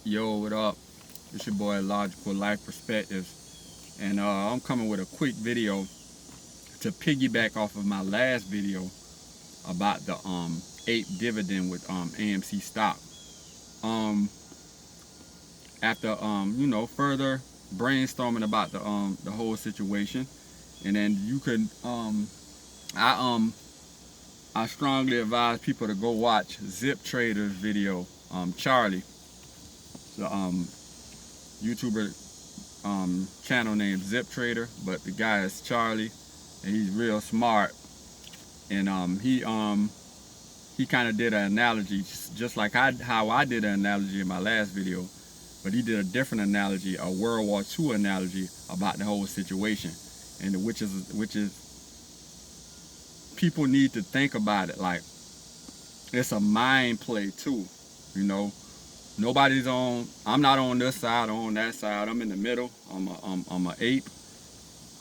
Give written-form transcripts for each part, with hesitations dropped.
Yo, what up? It's your boy Logical Life Perspectives, and I'm coming with a quick video to piggyback off of my last video about the Ape dividend with AMC stock. Um, After further brainstorming about the whole situation, and then you could I strongly advise people to go watch Zip Trader's video, Charlie, the YouTuber channel named Zip Trader, but the guy is Charlie, and he's real smart. And he kind of did an analogy, just like how I did an analogy in my last video, but he did a different analogy, a World War II analogy about the whole situation, and which is people need to think about it like it's a mind play too, you know. Nobody's on. I'm not on this side or on that side. I'm in the middle. I'm a ape.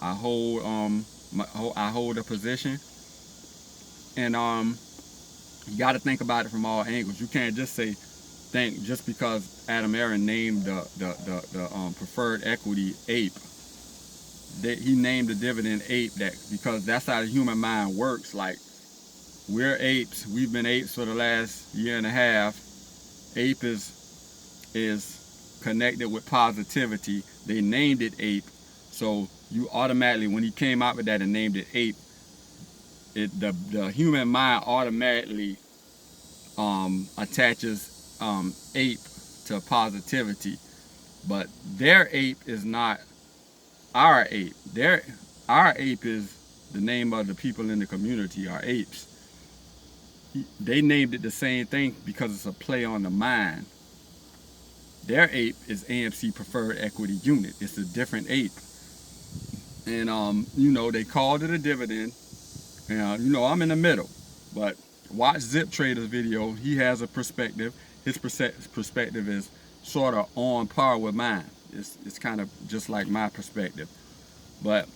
I hold I hold a position, and you got to think about it from all angles. You can't just think just because Adam Aaron named the preferred equity ape. He named the dividend ape because that's how the human mind works. Like, we're apes. We've been apes for the last year and a half. Ape is connected with positivity. They named it Ape, so you automatically, when he came out with that and named it Ape, the human mind automatically attaches ape to positivity. But their ape is not our ape. Our ape is the name of the people in the community, our apes. They named it the same thing because it's a play on the mind. Their ape is AMC Preferred Equity Unit. It's a different ape. And they called it a dividend. And I'm in the middle. But watch Zip Trader's video. He has a perspective. His perspective is sort of on par with mine. It's kind of just like my perspective. But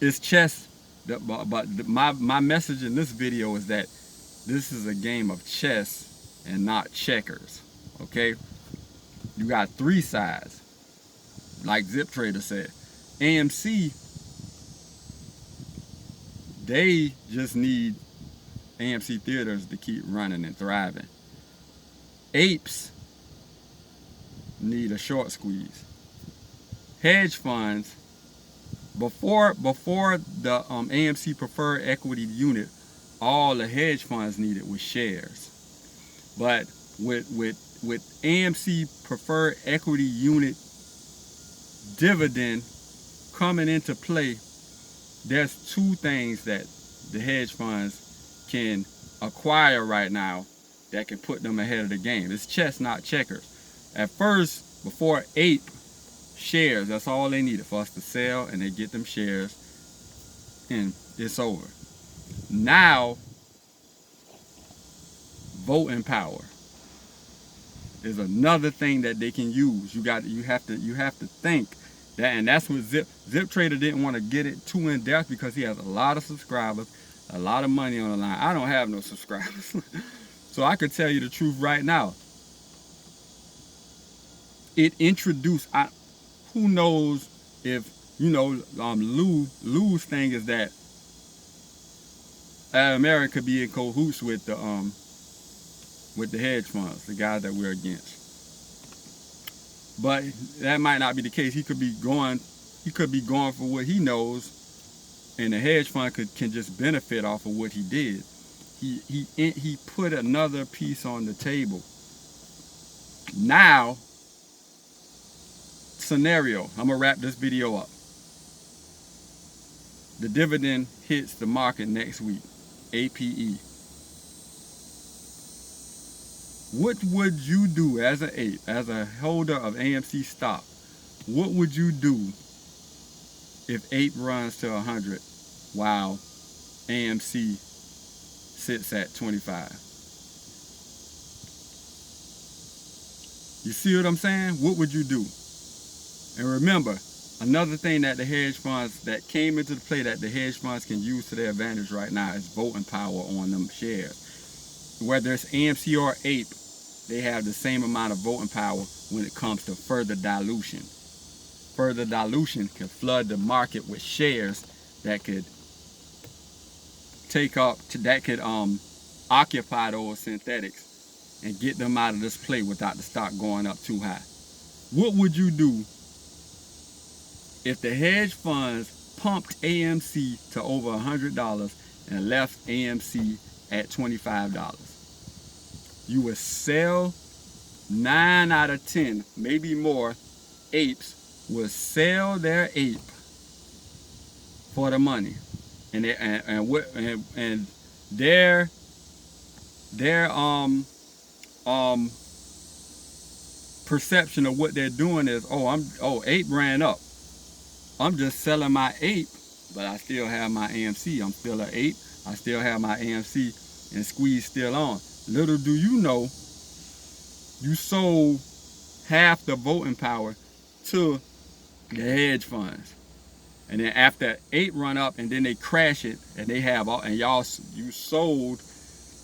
it's chess. But my message in this video is that this is a game of chess and not checkers. Okay? You got three sides, like Zip Trader said. AMC, they just need AMC theaters to keep running and thriving. Apes need a short squeeze. Hedge funds, before the AMC Preferred Equity Unit, all the hedge funds needed was shares. But with AMC Preferred Equity Unit dividend coming into play, there's two things that the hedge funds can acquire right now that can put them ahead of the game. It's chess, not checkers. At first, before Ape, shares, that's all they needed for us to sell, and they get them shares, and it's over. Now, voting power is another thing that they can use. You have to think that, and that's what Zip Trader didn't want to get it too in depth because he has a lot of subscribers, a lot of money on the line. I don't have no subscribers, so I could tell you the truth right now. It introduced. Who knows if Lou's thing is that America could be in cahoots with the hedge funds, the guys that we're against. But that might not be the case. He could be going for what he knows, and the hedge fund can just benefit off of what he did. He put another piece on the table. Now, scenario, I'm gonna wrap this video up. The dividend hits the market next week, APE. What would you do as an ape, as a holder of AMC stock? What would you do if Ape runs to 100 while AMC sits at 25? You see what I'm saying? What would you do? And remember, another thing that the hedge funds that came into the play that the hedge funds can use to their advantage right now is voting power on them shares. Whether it's AMC or Ape, they have the same amount of voting power when it comes to further dilution. Further dilution can flood the market with shares that could occupy those synthetics and get them out of this play without the stock going up too high. What would you do if the hedge funds pumped AMC to over $100 and left AMC at $25? You would sell 9 out of 10, maybe more, apes will sell their ape for the money, and their perception of what they're doing is, ape ran up. I'm just selling my ape, but I still have my AMC. I'm still an ape. I still have my AMC, and squeeze still on. Little do you know, you sold half the voting power to the hedge funds. And then after ape run up and then they crash it, and they have all, and you sold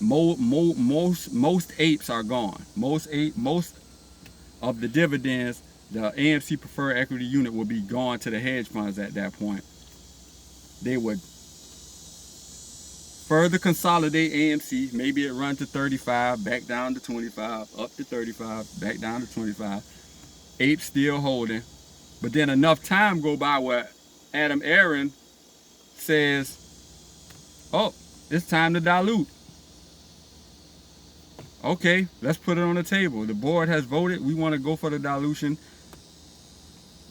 most apes are gone. Most of the dividends, the AMC preferred equity unit will be gone to the hedge funds at that point. They would further consolidate AMC. Maybe it run to 35, back down to 25, up to 35, back down to 25. Ape still holding. But then enough time go by where Adam Aaron says, oh, it's time to dilute. Okay, let's put it on the table. The board has voted. We want to go for the dilution.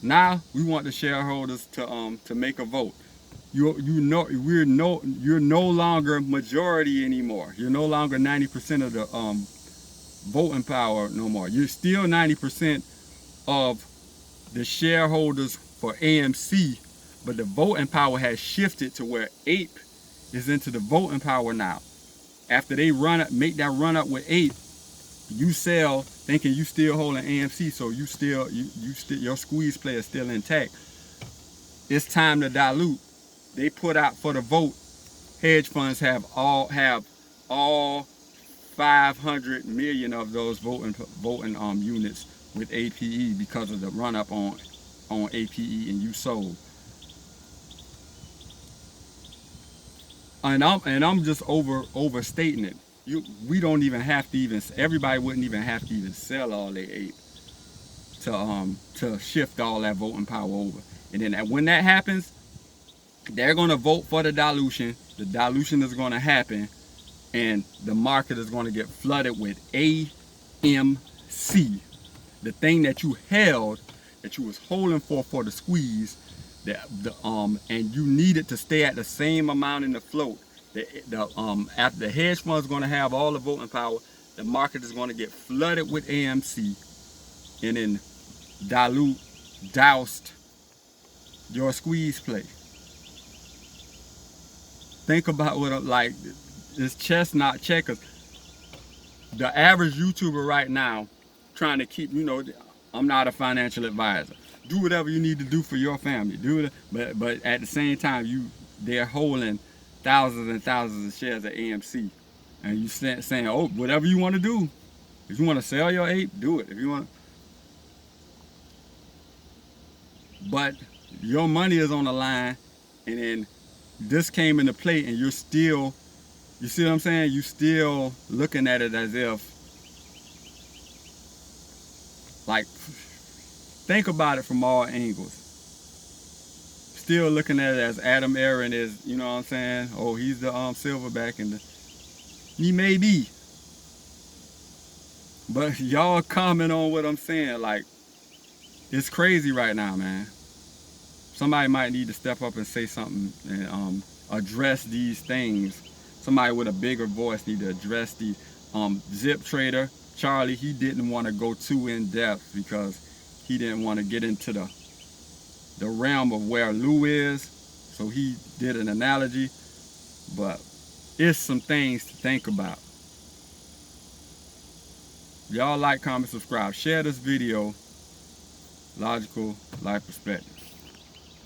Now we want the shareholders to make a vote. You're no longer majority anymore. You're no longer 90% of the voting power no more. You're still 90% of the shareholders for AMC, but the voting power has shifted to where APE is into the voting power now. After they make that run up with APE, you sell thinking you still holding AMC, so your squeeze play is still intact. It's time to dilute. They put out for the vote. Hedge funds have all 500 million of those voting units with APE because of the run up on APE, and you sold. And I'm just overstating it. We don't even have to everybody wouldn't even have to sell all their APE to shift all that voting power over. And then when that happens, they're going to vote for the dilution. The dilution is going to happen, and the market is going to get flooded with AMC, the thing that you held, that you was holding for the squeeze, and you needed to stay at the same amount in the float. After the hedge fund is going to have all the voting power, the market is going to get flooded with AMC, and then doused your squeeze play. Think about what it's chess, not checkers. The average YouTuber right now trying to keep, I'm not a financial advisor. Do whatever you need to do for your family. But at the same time, they're holding thousands and thousands of shares of AMC, and you saying, oh, whatever you want to do. If you want to sell your ape, do it. If you want, but your money is on the line, and then this came into play, and you're still, you see what I'm saying? You still looking at it as if, think about it from all angles. Still looking at it as Adam Aaron is, you know what I'm saying? Oh, he's the silverback, and he may be. But y'all comment on what I'm saying. It's crazy right now, man. Somebody might need to step up and say something and address these things. Somebody with a bigger voice need to address these. Zip Trader, Charlie, he didn't want to go too in depth because he didn't want to get into the realm of where Lou is. So he did an analogy, but it's some things to think about. Y'all like, comment, subscribe, share this video. Logical Life Perspective.